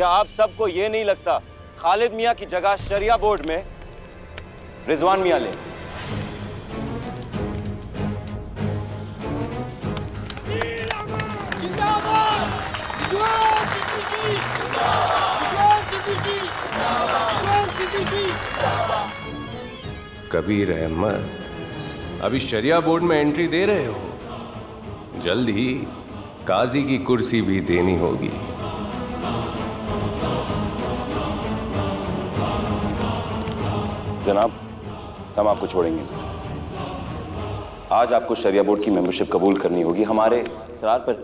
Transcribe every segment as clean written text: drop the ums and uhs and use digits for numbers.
क्या आप सबको ये नहीं लगता खालिद मियां की जगह शरिया बोर्ड में रिजवान मियां ले? कबीर अहमद, अभी शरिया बोर्ड में एंट्री दे रहे हो, जल्द ही काजी की कुर्सी भी देनी होगी। जनाब, हम आपको छोड़ेंगे। आज आपको शरिया बोर्ड की मेंबरशिप कबूल करनी होगी हमारे सरार पर।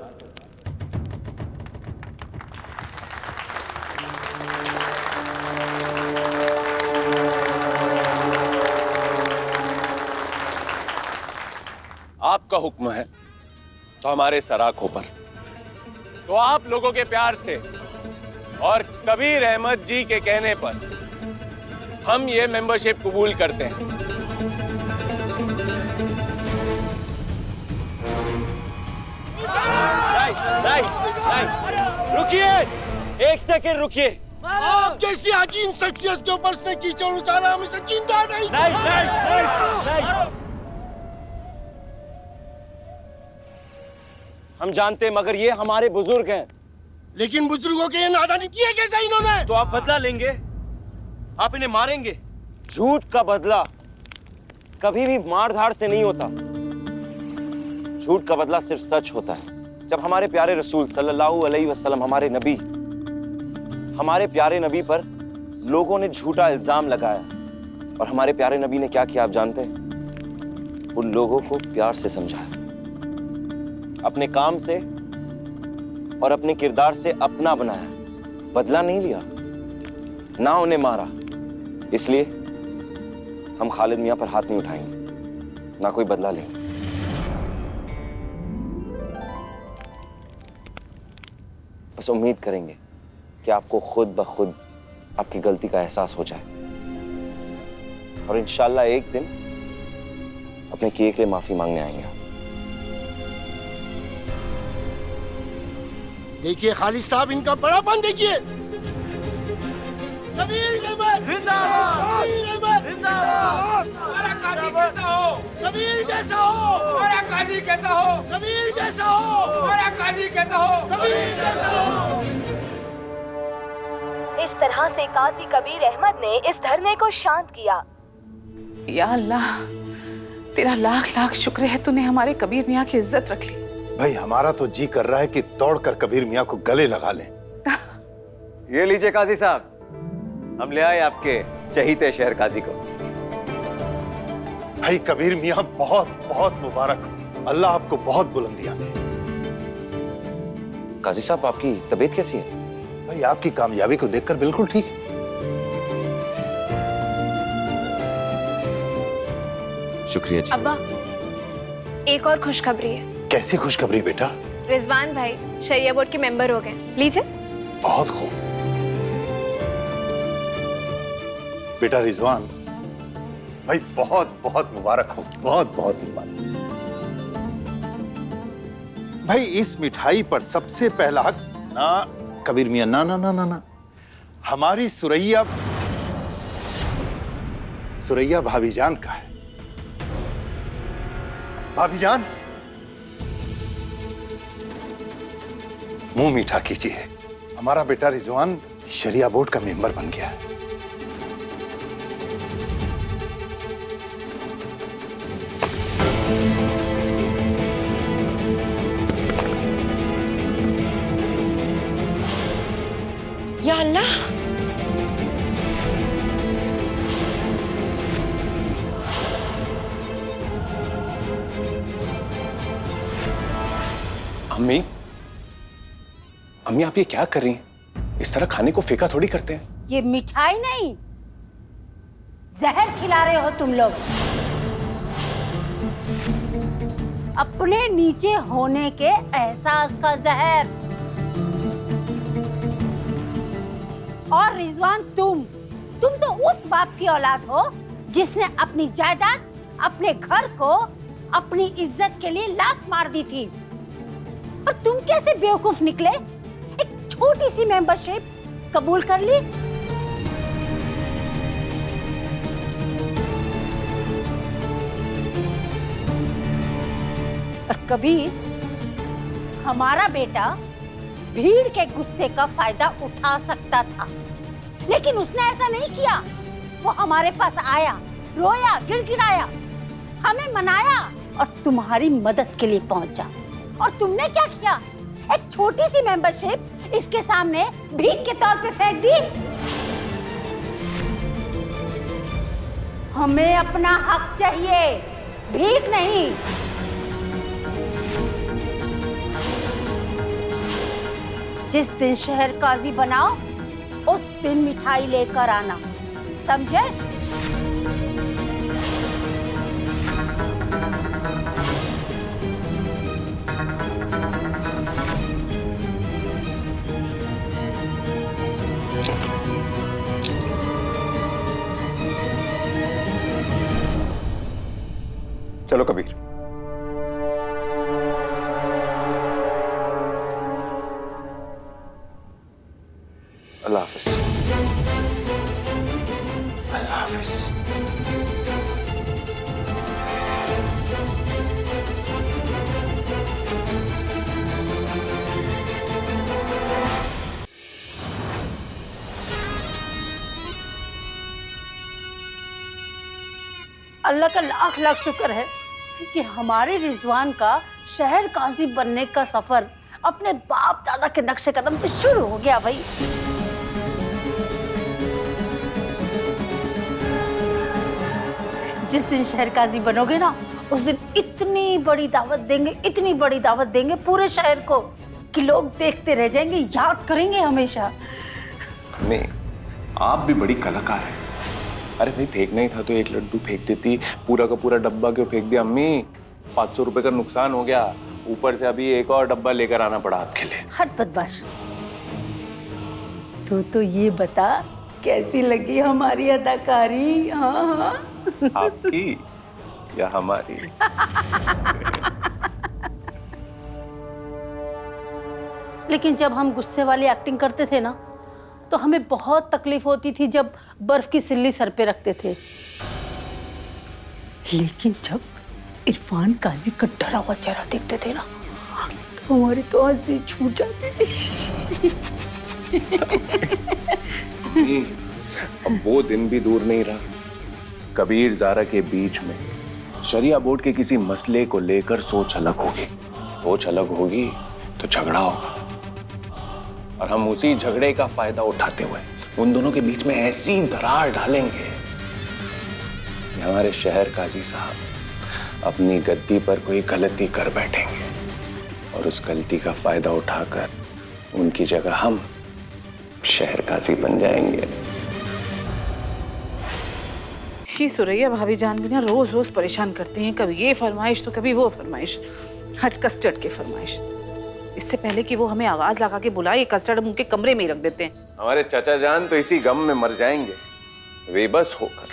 आपका हुक्म है तो हमारे सराखों पर, तो आप लोगों के प्यार से और कबीर अहमद जी के कहने पर हम ये मेंबरशिप कबूल करते हैं। रुकिए, एक सेकंड रुकिए। आप जैसी अजीम शख्सियत के ऊपर से कीचड़ उछाला हमें जिंदा नहीं। नहीं। हम जानते हैं, मगर ये हमारे बुजुर्ग हैं। लेकिन बुजुर्गों के ये नादानी किए कैसे इन्होंने? तो आप बदला लेंगे? आप इन्हें मारेंगे? झूठ का बदला कभी भी मार-धाड़ से नहीं होता। झूठ का बदला सिर्फ सच होता है। जब हमारे प्यारे रसूल सल्लल्लाहु अलैहि वसल्लम, हमारे प्यारे नबी पर लोगों ने झूठा इल्जाम लगाया, और हमारे प्यारे नबी ने क्या किया आप जानते हैं? उन लोगों को प्यार से समझाया, अपने काम से और अपने किरदार से अपना बनाया, बदला नहीं लिया, ना उन्हें मारा। इसलिए हम खालिद मियां पर हाथ नहीं उठाएंगे, ना कोई बदला लेंगे। बस उम्मीद करेंगे कि आपको खुद ब खुद आपकी गलती का एहसास हो जाए, और इंशाल्लाह एक दिन अपने किए के लिए माफी मांगने आएंगे। देखिए खालिद साहब, इनका बड़ापन देखिए। कबीर अहमद जिंदाबाद, कबीर अहमद जिंदाबाद। हमारा काजी कैसा हो? कबीर जैसा हो। हमारा काजी कैसा हो? कबीर जैसा हो। हमारा काजी कैसा हो? कबीर जैसा हो। इस तरह से काजी कबीर अहमद ने इस धरने को शांत किया। या अल्लाह, तेरा लाख लाख शुक्र है, तूने हमारे कबीर मियाँ की इज्जत रख ली। भाई हमारा तो जी कर रहा है कि दौड़कर कबीर मियाँ को गले लगा लें। ये लीजिए काजी साहब, हम ले आए आपके चहीते शहर काजी को। भाई कबीर मियाँ बहुत बहुत मुबारक हो, अल्लाह आपको बहुत बुलंदियां दे। काजी साहब, आपकी तबीयत कैसी है? भाई आपकी कामयाबी को देखकर बिल्कुल ठीक है। शुक्रिया जी। अब्बा, एक और खुशखबरी है। कैसी खुशखबरी बेटा? रिजवान भाई शरिया बोर्ड के मेंबर हो गए। लीजिए। बहुत खूब बेटा रिजवान भाई, बहुत बहुत मुबारक हो, बहुत बहुत मुबारक। भाई इस मिठाई पर सबसे पहला हक ना कबीर मियां, ना ना ना ना ना, हमारी सुरैया भाभी जान का है। भाभी जान, मुंह मीठा कीजिए, हमारा बेटा रिजवान शरिया बोर्ड का मेंबर बन गया है। या अल्लाह, अम्मी, अम्मी आप ये क्या कर रही हैं? इस तरह खाने को फेंका थोड़ी करते हैं। ये मिठाई नहीं, जहर खिला रहे हो तुम लोग। अपने नीचे होने के एहसास का जहर। और रिजवान, तुम तो उस बाप की औलाद हो जिसने अपनी जायदाद, अपने घर को अपनी इज्जत के लिए लात मार दी थी। और तुम कैसे बेवकूफ निकले? एक छोटी सी मेंबरशिप कबूल कर ली। और कबीर, हमारा बेटा भीड़ के गुस्से का फायदा उठा सकता था, लेकिन उसने ऐसा नहीं किया। वो हमारे पास आया, रोया, गिड़गिड़ाया, हमें मनाया और तुम्हारी मदद के लिए पहुंचा। और तुमने क्या किया? एक छोटी सी मेंबरशिप इसके सामने भीख के तौर पे फेंक दी। हमें अपना हक चाहिए, भीख नहीं। जिस दिन शहर काजी बनाओ उस दिन मिठाई लेकर आना, समझे? चलो कबीर। अल्लाह हाफिज। अल्लाह हाफिज। अल्लाह का लाख लाख शुक्र है कि हमारे रिजवान का शहर काजी बनने का सफर अपने बाप दादा के नक्शे कदम पे शुरू हो गया भाई। जिस दिन शहर काजी बनोगे ना, उस दिन इतनी बड़ी दावत देंगे, इतनी बड़ी दावत देंगे पूरे शहर को कि लोग देखते रह जाएंगे, याद करेंगे हमेशा। नहीं, आप भी बड़ी कलाकार है। अरे भाई, फेंकना ही था तो एक लड्डू फेंक देती, पूरा का पूरा डब्बा क्यों फेंक दिया? अम्मी, 500 रुपए का नुकसान हो गया, ऊपर से अभी एक और डब्बा लेकर आना पड़ा आपके लिए। हट बदमाश। तो ये बता, कैसी लगी हमारी अदाकारी? हाँ। आपकी या हमारी? लेकिन जब हम गुस्से वाली एक्टिंग करते थे ना, तो हमें बहुत तकलीफ होती थी जब बर्फ की सिल्ली सर पे रखते थे। लेकिन जब इरफान काजी का डरा हुआ चेहरा देखते थे ना, तो हमारी तो हंसी छूट जाती थी। अब वो दिन भी दूर नहीं रहा। कबीर ज़ारा के बीच में शरिया बोर्ड के किसी मसले को लेकर सोच अलग होगी, सोच अलग होगी तो झगड़ा होगा, और हम उसी झगड़े का फायदा उठाते हुए उन दोनों के बीच में ऐसी दरार डालेंगे कि हमारे शहर काजी साहब अपनी गद्दी पर कोई गलती कर बैठेंगे और उस गलती का फायदा उठाकर उनकी जगह हम शहर काजी बन जाएंगे। ये सुरैया भाभी जान भी ना रोज रोज परेशान करती हैं, कभी ये फरमाइश तो कभी वो फरमाइश। आज कस्टर्ड की फरमाइश। इससे पहले कि वो हमें आवाज लगा के बुलाए, कस्टर्ड उनके कमरे में ही रख देते हैं। हमारे चाचा जान तो इसी गम में मर जाएंगे, बेबस होकर,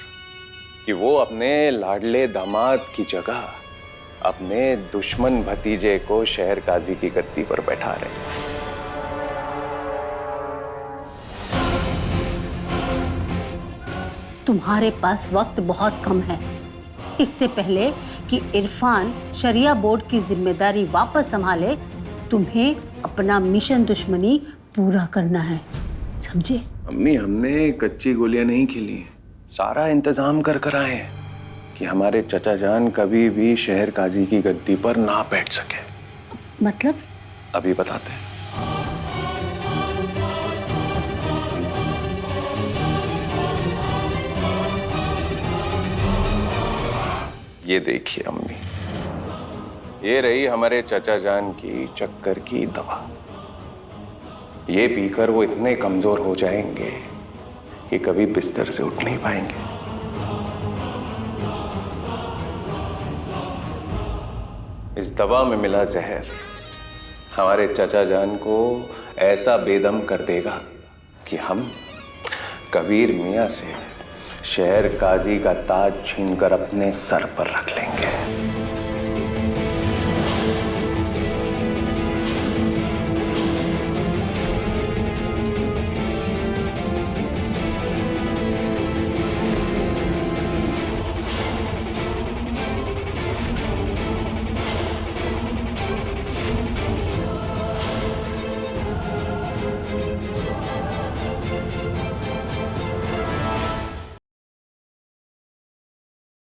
कि वो अपने लाडले दामाद की जगह अपने दुश्मन भतीजे को शहर काजी की गद्दी पर बैठा रहे। तुम्हारे पास वक्त बहुत कम है। इससे पहले कि इरफान शरिया बोर्ड की जिम्मेदारी वापस संभाले, तुम्हें अपना मिशन दुश्मनी पूरा करना है, समझे? अम्मी, हमने कच्ची गोलियां नहीं खिली, सारा इंतजाम कर आए हैं कि हमारे चचा जान कभी भी शहर काजी की गद्दी पर ना बैठ सके। मतलब? अभी बताते हैं। ये देखिए अम्मी, ये रही हमारे चचा जान की चक्कर की दवा। ये पीकर वो इतने कमजोर हो जाएंगे कि कभी बिस्तर से उठ नहीं पाएंगे। इस दवा में मिला जहर हमारे चचा जान को ऐसा बेदम कर देगा कि हम कबीर मियां से शहर काजी का ताज छीनकर अपने सर पर रख लेंगे।